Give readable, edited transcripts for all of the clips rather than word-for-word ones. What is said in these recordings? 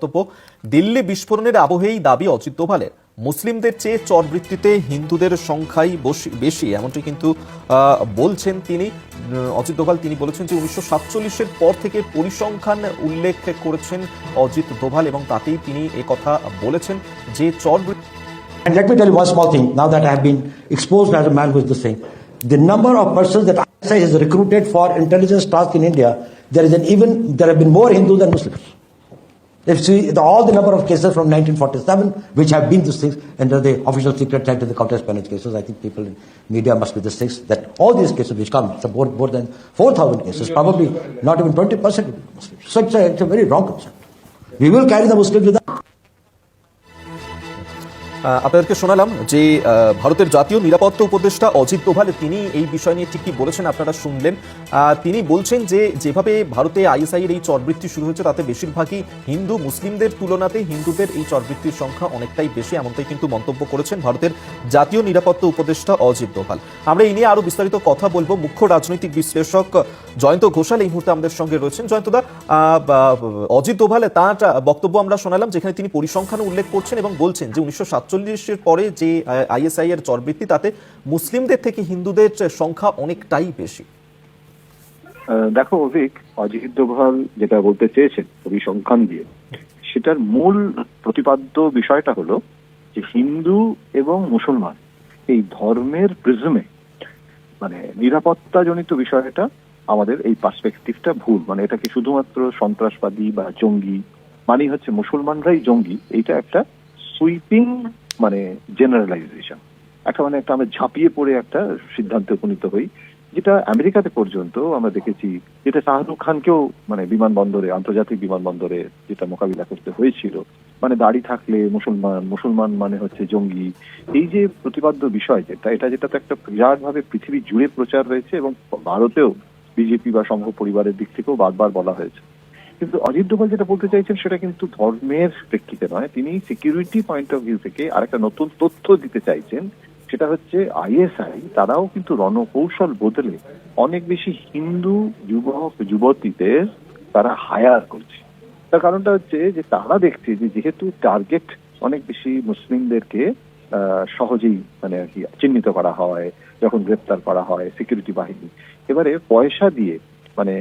বক্তব্য, দিল্লি বিস্ফোরণের আবহেই দাবি অজিত দোভালের, মুসলিমদের চেয়ে চরবৃত্তিতে হিন্দুদের সংখ্যাই বেশি, এমনটি কিন্তু বলছেন তিনি। অজিত দোভাল তিনি বলেছেন যে 1947-এর পর থেকে পরিসংখ্যান উল্লেখ করেছেন অজিত দোভাল এবং তাতেই তিনি কথা বলেছেন যে চরবৃত্তি। And let me tell you one small thing, now that I have been exposed as a man who is this thing. The number of persons that ISI has recruited for intelligence tasks in India, there have been more Hindus than Muslims. If you see all the number of cases from 1947, which have been these things under the official secret act and the counter-espionage cases, I think people in media must be the things that all these cases which come, more than 4,000 cases, probably not even 20% will be Muslims. So it's a very wrong concept. We will carry the Muslims with us. আপনাদেরকে শোনালাম যে ভারতের জাতীয় নিরাপত্তা উপদেষ্টা অজিত দোভাল তিনি এই বিষয় নিয়ে ঠিক কি বলেছেন আপনারা শুনলেন। তিনি বলছেন যে যেভাবে ভারতে আইএসআই এর এই চরবৃত্তি শুরু হয়েছে তাতে বেশিরভাগই হিন্দু, মুসলিমদের তুলনাতে হিন্দুদের এই চরবৃত্তির সংখ্যা অনেকটাই বেশি, এমনটাই কিন্তু মন্তব্য করেছেন ভারতের জাতীয় নিরাপত্তা উপদেষ্টা অজিত দোভাল। আমরা এই নিয়ে আরো বিস্তারিত কথা বলবো। মুখ্য রাজনৈতিক বিশ্লেষক জয়ন্ত ঘোষাল এই মুহূর্তে আমাদের সঙ্গে রয়েছেন। জয়ন্তদা, অজিত দোভাল তার বক্তব্য আমরা শোনালাম যেখানে তিনি পরিসংখ্যান উল্লেখ করছেন এবং বলছেন যে 1947-এর পরে যে আইএসআই এর চরবৃত্তি তাতে মুসলিমদের থেকে হিন্দুদের সংখ্যা অনেকটাই বেশি। দেখো অভিক, অজিত দোভাল যেটা বলতে চেয়েছেন পরিসংখ্যান দিয়ে, সেটার মূল প্রতিপাদ্য বিষয়টা হলো যে হিন্দু এবং মুসলমান এই ধর্মের প্রিজমে মানে নিরাপত্তাজনিত বিষয়টা আমাদের এই পার্সপেক্টিভটা ভুল। মানে এটাকে শুধুমাত্র সন্ত্রাসবাদী বা জঙ্গি মানে হচ্ছে মুসলমানরাই জঙ্গি, এইটা একটা সুইপিং মানে জেনারেলাইজেশন, একটা মানে একটা আমরা ঝাঁপিয়ে পড়ে একটা সিদ্ধান্তে উপনীত হই, যেটা আমেরিকাতে পর্যন্ত আমরা দেখেছি, যেটা শাহরুখ খানকেও মানে বিমানবন্দরে, আন্তর্জাতিক বিমানবন্দরে যেটা মোকাবিলা করতে হয়েছিল, মানে দাড়ি থাকলে মুসলমান, মুসলমান মানে হচ্ছে জঙ্গি। এই যে প্রতিপাদ্য বিষয় যেটা তো একটা বিরাট ভাবে পৃথিবী জুড়ে প্রচার হয়েছে এবং ভারতেও বিজেপি বা সংঘ পরিবারের দিক থেকেও বারবার বলা হয়েছে। কিন্তু অজিত দোভাল যেটা বলতে চাইছেন সেটা কিন্তু ধর্মের প্রেক্ষিতে নয়, তিনি সিকিউরিটি পয়েন্ট অফ ভিউ থেকে আরেকটা নতুন তথ্য দিতে চাইছেন। সেটা হচ্ছে আইএসআই তারাও কিন্তু রণকৌশল বদলে অনেক বেশি হিন্দু যুবক যুবতীদের তারা হায়ার করছে। তার কারণটা হচ্ছে যে তারা দেখছে যে যেহেতু টার্গেট অনেক বেশি মুসলিমদেরকে সহজেই মানে আর কি চিহ্নিত করা হয়, যখন গ্রেপ্তার করা হয় সিকিউরিটি বাহিনী, এবারে পয়সা দিয়ে মানে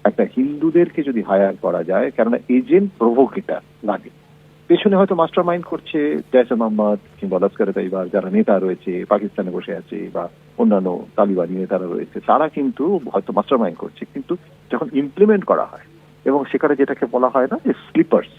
একটা হিন্দুদেরকে যদি হায়ার করা যায়, কেননা এজেন্ট প্রভোকেটার লাগে, পেছনে হয়তো মাস্টার মাইন্ড করছে জয়সে মোহাম্মদ কিংবা লস্কর তাইবার যারা নেতা রয়েছে পাকিস্তানে বসে আছে বা অন্যান্য তালিবানি নেতারা রয়েছে, তারা কিন্তু হয়তো মাস্টার মাইন্ড করছে, কিন্তু যখন ইমপ্লিমেন্ট করা হয় এবং সেখানে যেটাকে বলা হয় না যে স্লিপার্স,